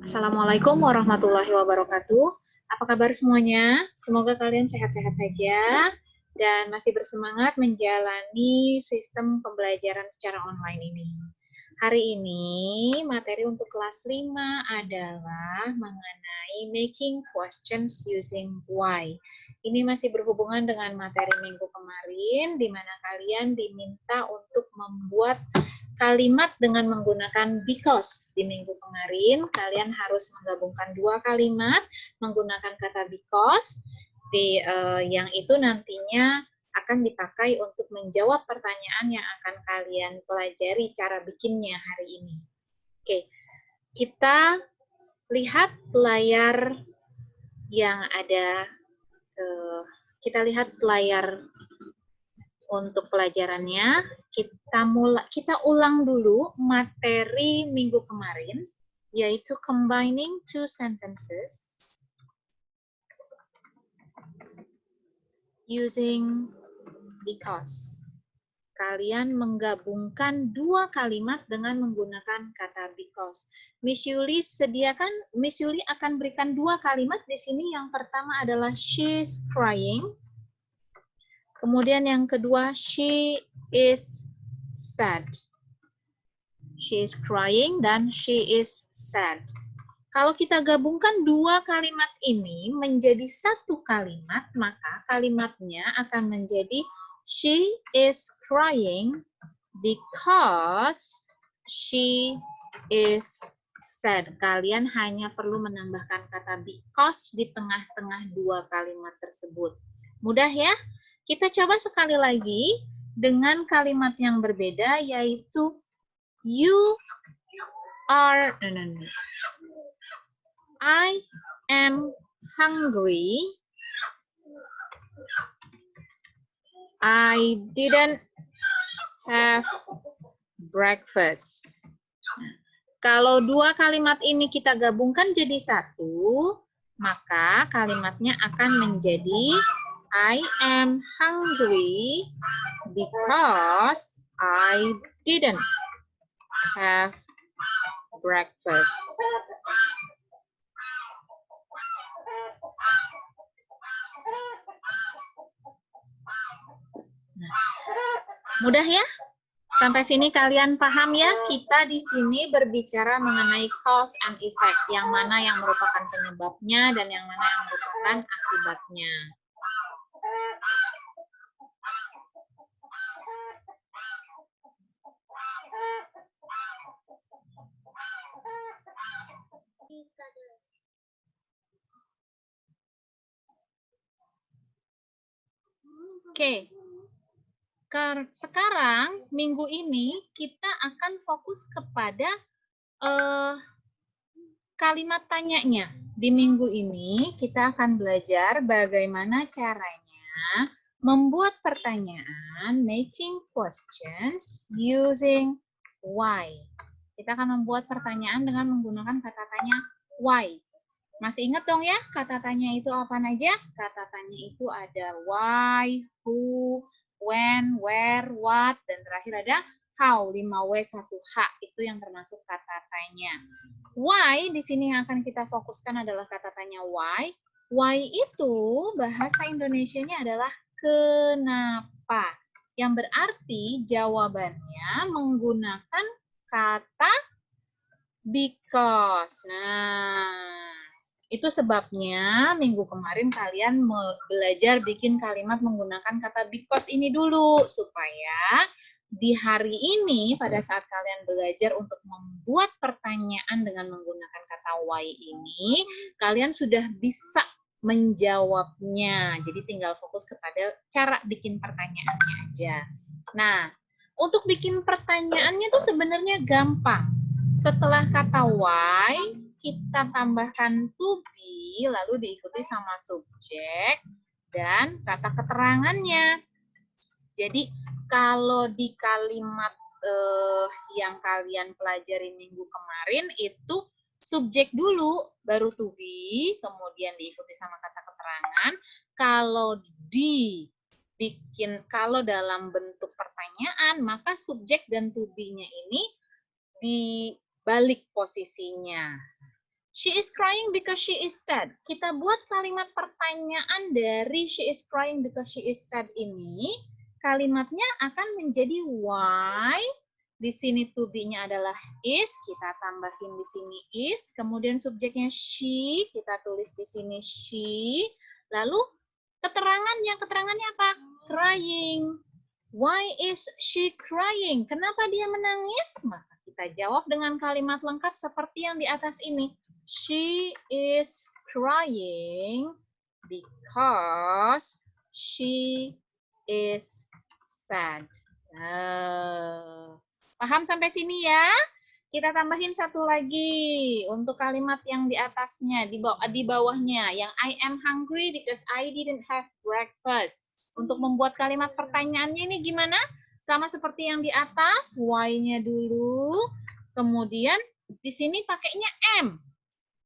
Assalamualaikum warahmatullahi wabarakatuh. Apa kabar semuanya? Semoga kalian sehat-sehat saja dan masih bersemangat menjalani sistem pembelajaran secara online ini. Hari ini materi untuk kelas 5 adalah mengenai making questions using why. Ini masih berhubungan dengan materi minggu kemarin, di mana kalian diminta untuk membuat kalimat dengan menggunakan because. Di minggu kemarin, kalian harus menggabungkan dua kalimat menggunakan kata because, yang itu nantinya akan dipakai untuk menjawab pertanyaan yang akan kalian pelajari cara bikinnya hari ini. Oke, kita lihat layar yang ada, kita lihat layar untuk pelajarannya. Kita ulang dulu materi minggu kemarin, yaitu combining two sentences using because. Kalian menggabungkan dua kalimat dengan menggunakan kata because. Miss Yuli akan berikan dua kalimat di sini. Yang pertama adalah she's crying. Kemudian yang kedua, she is sad. She is crying dan she is sad. Kalau kita gabungkan dua kalimat ini menjadi satu kalimat, maka kalimatnya akan menjadi she is crying because she is sad. Kalian hanya perlu menambahkan kata because di tengah-tengah dua kalimat tersebut. Mudah ya? Kita coba sekali lagi dengan kalimat yang berbeda, yaitu you are, I am hungry. I didn't have breakfast. Kalau dua kalimat ini kita gabungkan jadi satu, maka kalimatnya akan menjadi I am hungry because I didn't have breakfast. Mudah ya? Sampai sini kalian paham ya? Kita di sini berbicara mengenai cause and effect, yang mana yang merupakan penyebabnya dan yang mana yang merupakan akibatnya. Oke. Sekarang minggu ini kita akan fokus kepada kalimat tanyanya. Di minggu ini kita akan belajar bagaimana caranya membuat pertanyaan, making questions using why. Kita akan membuat pertanyaan dengan menggunakan kata tanya why. Masih ingat dong ya, kata tanya itu apa aja? Kata tanya itu ada why, who, when, where, what, dan terakhir ada how, 5W 1H, itu yang termasuk kata tanya. Why, di sini yang akan kita fokuskan adalah kata tanya why. Why itu bahasa Indonesianya adalah kenapa, yang berarti jawabannya menggunakan kata because. Nah, itu sebabnya minggu kemarin kalian belajar bikin kalimat menggunakan kata because ini dulu, supaya di hari ini pada saat kalian belajar untuk membuat pertanyaan dengan menggunakan kata why ini, kalian sudah bisa menjawabnya. Jadi tinggal fokus kepada cara bikin pertanyaannya aja. Nah, untuk bikin pertanyaannya tuh sebenarnya gampang. Setelah kata why, kita tambahkan to be, lalu diikuti sama subjek dan kata keterangannya. Jadi kalau di kalimat yang kalian pelajari minggu kemarin itu subjek dulu, baru to be, kemudian diikuti sama kata keterangan. Kalau dalam bentuk pertanyaan, maka subjek dan to be-nya ini dibalik posisinya. She is crying because she is sad. Kita buat kalimat pertanyaan dari she is crying because she is sad ini. Kalimatnya akan menjadi why. Di sini to be-nya adalah is, kita tambahin di sini is. Kemudian subjeknya she, kita tulis di sini she. Lalu keterangannya apa? Crying. Why is she crying? Kenapa dia menangis? Maka kita jawab dengan kalimat lengkap seperti yang di atas ini. She is crying because she is sad. Paham sampai sini ya? Kita tambahin satu lagi untuk kalimat yang di atasnya, di bawahnya. Yang I am hungry because I didn't have breakfast. Untuk membuat kalimat pertanyaannya ini gimana? Sama seperti yang di atas, why-nya dulu. Kemudian di sini pakainya am.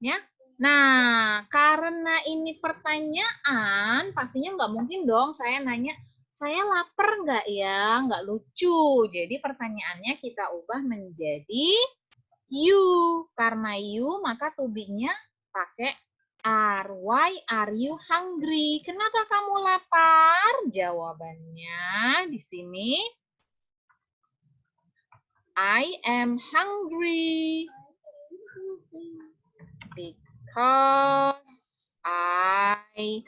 Ya. Nah, karena ini pertanyaan, pastinya nggak mungkin dong saya nanya, saya lapar nggak ya? Nggak lucu. Jadi pertanyaannya kita ubah menjadi you. Karena you, maka to be-nya pakai are. Why are you hungry? Kenapa kamu lapar? Jawabannya di sini, I am hungry because I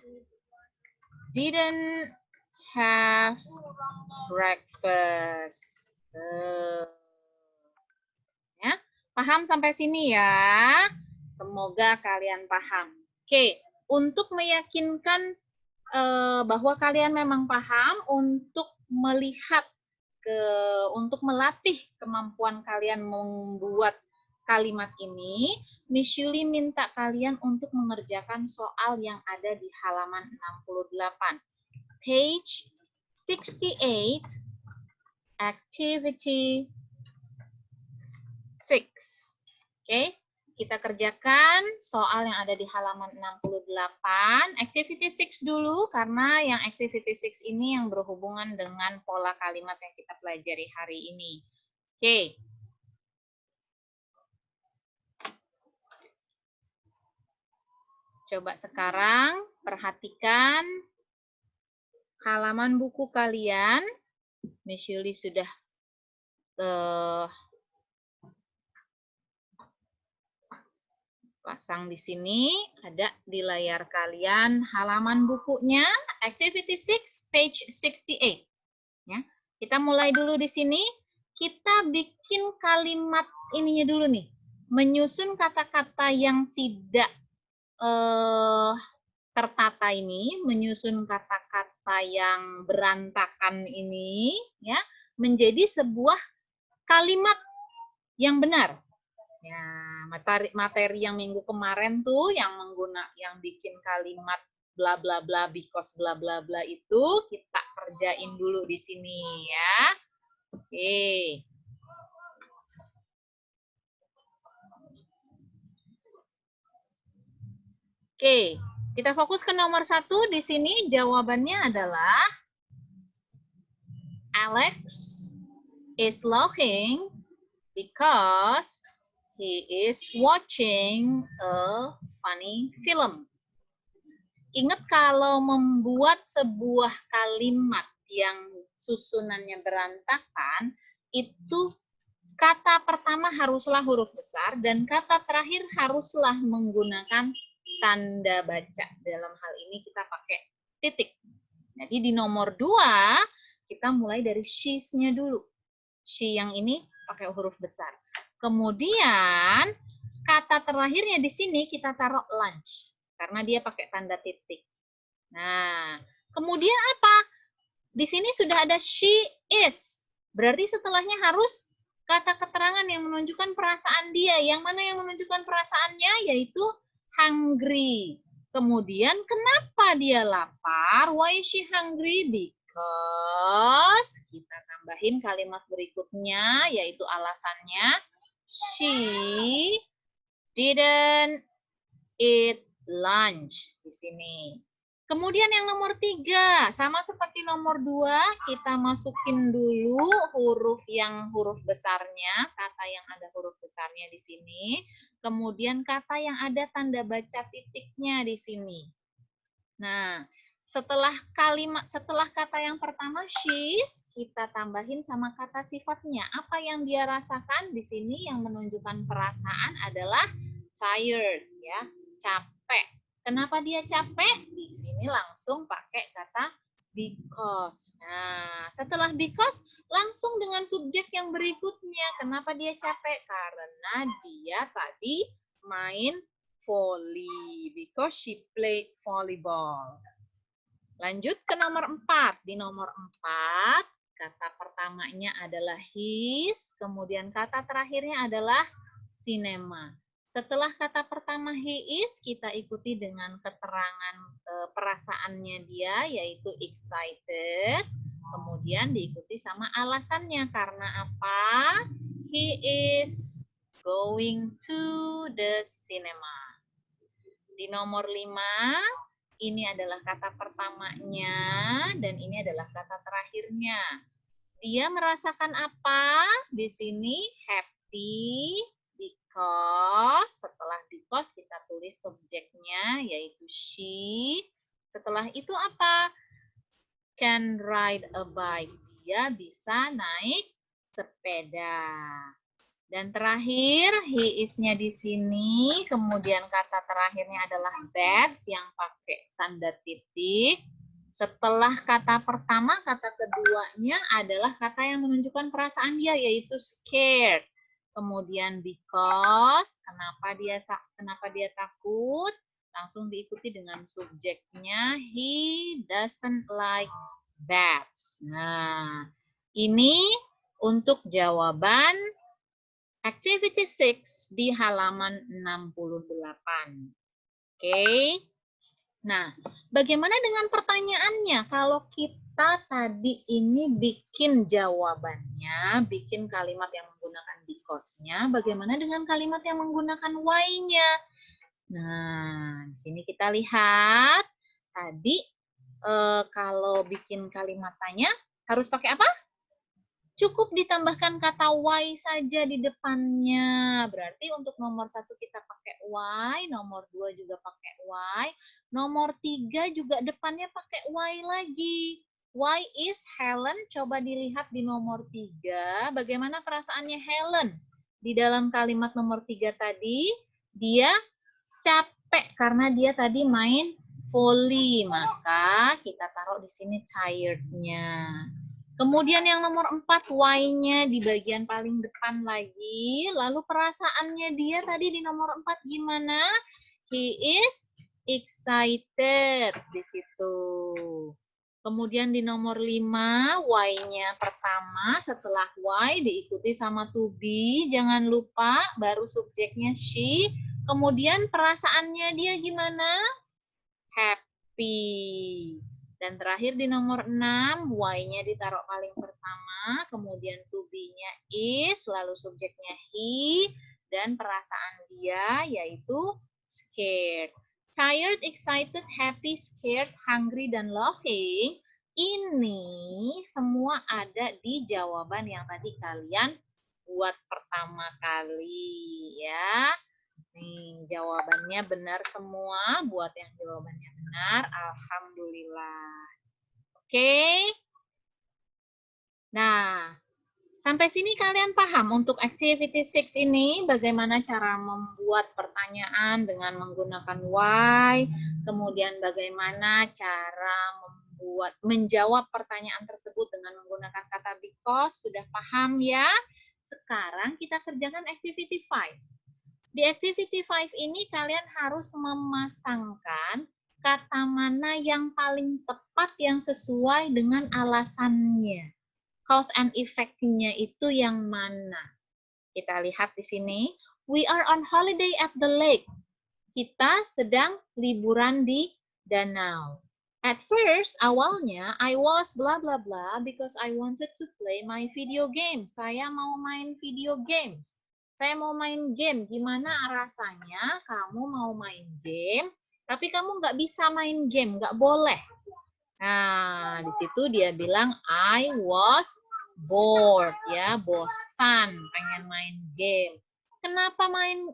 didn't have breakfast. Ya, paham sampai sini ya? Semoga kalian paham. Oke, untuk meyakinkan bahwa kalian memang paham, untuk melihat untuk melatih kemampuan kalian membuat kalimat ini, Miss Yuli minta kalian untuk mengerjakan soal yang ada di halaman 68. Page 68, activity 6. Oke, kita kerjakan soal yang ada di halaman 68. Activity 6 dulu, karena yang activity 6 ini yang berhubungan dengan pola kalimat yang kita pelajari hari ini. Oke. Coba sekarang perhatikan halaman buku kalian. Miss Yuli sudah pasang di sini, ada di layar kalian halaman bukunya, activity 6, page 68. Ya, kita mulai dulu di sini. Kita bikin kalimat ininya dulu nih, menyusun kata-kata yang tidak tertata ini, menyusun kata-kata yang berantakan ini, ya, menjadi sebuah kalimat yang benar. Ya, materi yang minggu kemarin tuh yang bikin kalimat bla bla bla because bla bla bla itu kita kerjain dulu di sini ya. Oke. Oke, kita fokus ke nomor 1 di sini. Jawabannya adalah Alex is laughing because he is watching a funny film. Ingat kalau membuat sebuah kalimat yang susunannya berantakan, itu kata pertama haruslah huruf besar dan kata terakhir haruslah menggunakan tanda baca. Dalam hal ini kita pakai titik. Jadi di nomor 2, kita mulai dari she's-nya dulu. She yang ini pakai huruf besar. Kemudian kata terakhirnya di sini kita taruh lunch karena dia pakai tanda titik. Nah, kemudian apa? Di sini sudah ada she is. Berarti setelahnya harus kata keterangan yang menunjukkan perasaan dia. Yang mana yang menunjukkan perasaannya? Yaitu hungry. Kemudian kenapa dia lapar? Why is she hungry? Because kita tambahin kalimat berikutnya, yaitu alasannya she didn't eat lunch di sini. Kemudian yang nomor 3, sama seperti nomor 2, kita masukin dulu huruf besarnya, kata yang ada huruf besarnya di sini. Kemudian kata yang ada tanda baca titiknya di sini. Nah, setelah kata yang pertama she's, kita tambahin sama kata sifatnya. Apa yang dia rasakan di sini yang menunjukkan perasaan adalah tired, ya, capek. Kenapa dia capek? Di sini langsung pakai kata because. Nah, setelah because langsung dengan subjek yang berikutnya. Kenapa dia capek? Karena dia tadi main volley because she played volleyball. Lanjut ke nomor 4. Di nomor 4, kata pertamanya adalah his, kemudian kata terakhirnya adalah cinema. Setelah kata pertama he is, kita ikuti dengan keterangan perasaannya dia, yaitu excited. Kemudian diikuti sama alasannya. Karena apa? He is going to the cinema. Di nomor 5, ini adalah kata pertamanya, dan ini adalah kata terakhirnya. Dia merasakan apa? Di sini happy because. Setelah because kita tulis subjeknya yaitu she. Setelah itu apa? Can ride a bike. Dia bisa naik sepeda. Dan terakhir, he is-nya di sini, kemudian kata terakhirnya adalah bats yang pakai tanda titik. Setelah kata pertama, kata keduanya adalah kata yang menunjukkan perasaan dia, yaitu scared. Kemudian because, kenapa dia takut? Langsung diikuti dengan subjeknya, he doesn't like bats. Nah, ini untuk jawaban Activity 6 di halaman 68. Oke. Nah, bagaimana dengan pertanyaannya? Kalau kita tadi ini bikin jawabannya, bikin kalimat yang menggunakan because-nya, bagaimana dengan kalimat yang menggunakan why-nya? Nah, di sini kita lihat tadi kalau bikin kalimat tanya harus pakai apa? Cukup ditambahkan kata why saja di depannya. Berarti untuk nomor 1 kita pakai why, nomor 2 juga pakai why, nomor 3 juga depannya pakai why lagi. Why is Helen? Coba dilihat di nomor 3. Bagaimana perasaannya Helen? Di dalam kalimat nomor 3 tadi, dia capek karena dia tadi main volley. Maka kita taruh di sini tired-nya. Kemudian yang nomor 4, why-nya di bagian paling depan lagi. Lalu perasaannya dia tadi di nomor 4 gimana? He is excited di situ. Kemudian di nomor 5, why-nya pertama, setelah why diikuti sama to be. Jangan lupa baru subjeknya she. Kemudian perasaannya dia gimana? Happy. Dan terakhir di nomor 6, why-nya ditaruh paling pertama, kemudian to be-nya is, lalu subjeknya he, dan perasaan dia yaitu scared. Tired, excited, happy, scared, hungry, dan laughing, ini semua ada di jawaban yang tadi kalian buat pertama kali, ya. Nih, jawabannya benar semua. Buat yang jawabannya benar, alhamdulillah. Oke. Nah, sampai sini kalian paham untuk activity 6 ini bagaimana cara membuat pertanyaan dengan menggunakan why, kemudian bagaimana cara menjawab pertanyaan tersebut dengan menggunakan kata because. Sudah paham ya? Sekarang kita kerjakan activity 5. Di activity 5 ini kalian harus memasangkan kata mana yang paling tepat yang sesuai dengan alasannya. Cause and effect-nya itu yang mana? Kita lihat di sini. We are on holiday at the lake. Kita sedang liburan di danau. At first, awalnya, I was blah blah blah because I wanted to play my video game. Saya mau main video games. Saya mau main game. Gimana rasanya kamu mau main game Tapi kamu nggak bisa main game, nggak boleh. Nah, di situ dia bilang I was bored, ya, bosan, pengen main game. Kenapa main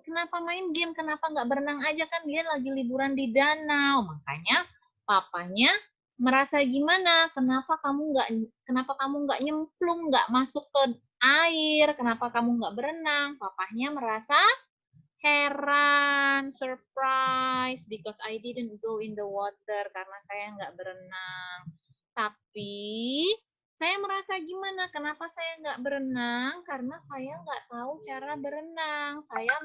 game? Kenapa nggak berenang aja, kan dia lagi liburan di danau. Makanya papanya merasa gimana? Kenapa kamu nggak nyemplung, nggak masuk ke air? Kenapa kamu nggak berenang? Papanya merasa heran, surprise, because I didn't go in the water, karena saya nggak berenang. Tapi saya merasa gimana? Kenapa saya nggak berenang? Karena saya nggak tahu cara berenang. Saya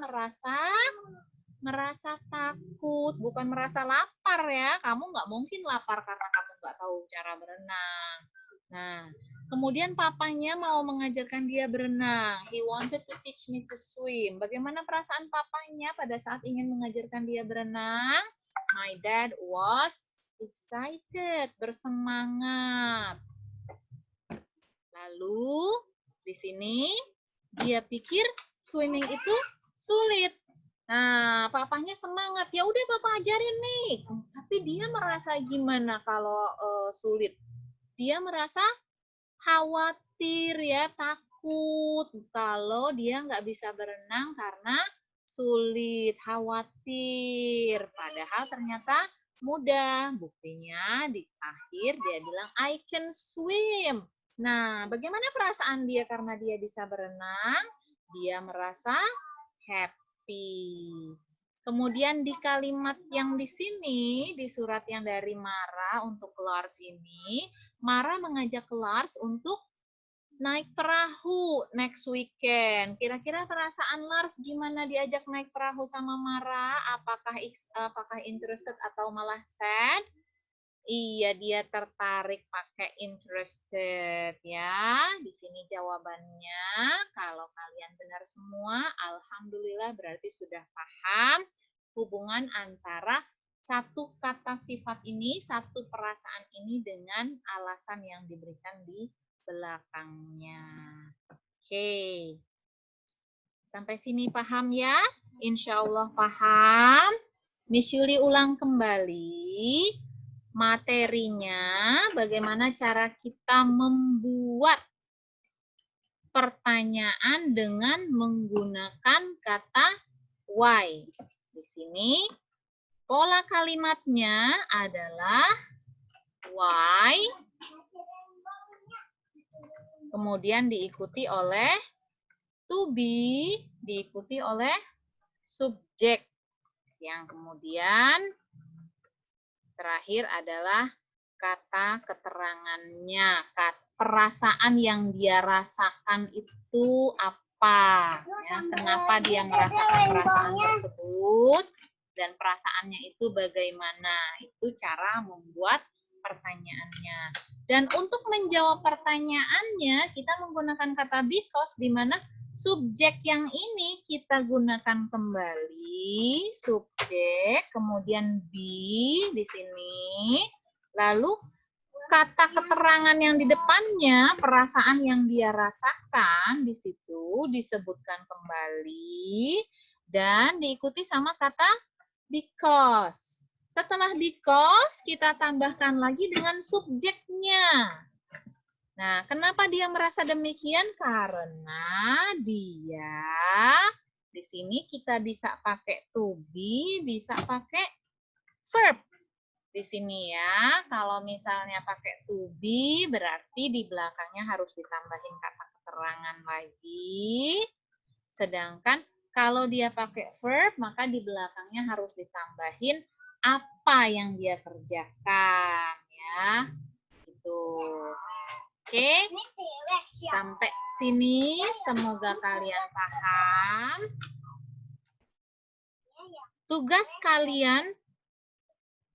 merasa takut, bukan merasa lapar ya. Kamu nggak mungkin lapar karena kamu nggak tahu cara berenang. Nah, kemudian papanya mau mengajarkan dia berenang. He wanted to teach me to swim. Bagaimana perasaan papanya pada saat ingin mengajarkan dia berenang? My dad was excited, bersemangat. Lalu di sini dia pikir swimming itu sulit. Nah, papanya semangat. Ya udah papa ajarin nih. Tapi dia merasa gimana kalau sulit? Dia merasa khawatir ya, takut kalau dia nggak bisa berenang karena sulit, khawatir. Padahal ternyata mudah. Buktinya di akhir dia bilang I can swim. Nah, bagaimana perasaan dia karena dia bisa berenang? Dia merasa happy. Kemudian di kalimat yang di sini, di surat yang dari Mara untuk Lars ini, Mara mengajak Lars untuk naik perahu next weekend. Kira-kira perasaan Lars gimana diajak naik perahu sama Mara? Apakah interested atau malah sad? Iya, dia tertarik pakai interested ya. Di sini jawabannya. Kalau kalian benar semua, alhamdulillah berarti sudah paham hubungan antara satu kata sifat ini, satu perasaan ini dengan alasan yang diberikan di belakangnya. Oke. Sampai sini paham ya? Insya Allah paham. Miss Yuli ulang kembali materinya, bagaimana cara kita membuat pertanyaan dengan menggunakan kata why. Di sini pola kalimatnya adalah why, kemudian diikuti oleh to be, diikuti oleh subjek, yang kemudian terakhir adalah kata keterangannya, perasaan yang dia rasakan itu apa, ya, kenapa dia merasakan perasaan tersebut, dan perasaannya itu bagaimana, itu cara membuat pertanyaannya. Dan untuk menjawab pertanyaannya, kita menggunakan kata because, di mana subjek yang ini kita gunakan kembali, subjek, kemudian be di sini, lalu kata keterangan yang di depannya, perasaan yang dia rasakan di situ disebutkan kembali dan diikuti sama kata because. Setelah because, kita tambahkan lagi dengan subjeknya. Nah, kenapa dia merasa demikian? Karena dia di sini kita bisa pakai to be, bisa pakai verb. Di sini ya, kalau misalnya pakai to be berarti di belakangnya harus ditambahin kata keterangan lagi. Sedangkan kalau dia pakai verb, maka di belakangnya harus ditambahin apa yang dia kerjakan ya. Gitu. Oke, sampai sini semoga kalian paham. Tugas kalian,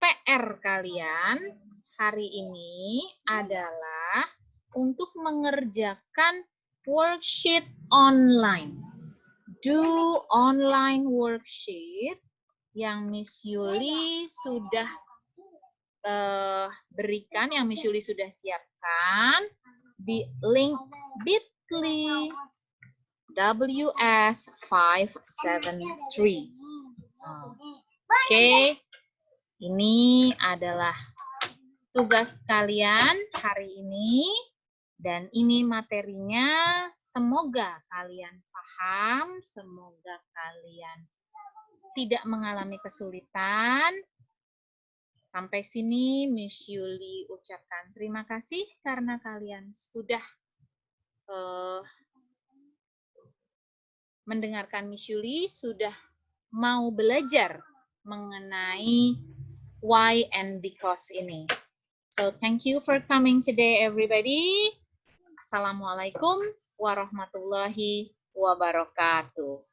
PR kalian hari ini adalah untuk mengerjakan worksheet online. Do online worksheet yang Miss Yuli sudah berikan, yang Miss Yuli sudah siapkan di link bit.ly WS573. Oke. Ini adalah tugas kalian hari ini. Dan ini materinya, semoga kalian paham, semoga kalian tidak mengalami kesulitan. Sampai sini Miss Yuli ucapkan terima kasih karena kalian sudah mendengarkan Miss Yuli, sudah mau belajar mengenai why and because ini. So thank you for coming today everybody. Assalamualaikum warahmatullahi wabarakatuh.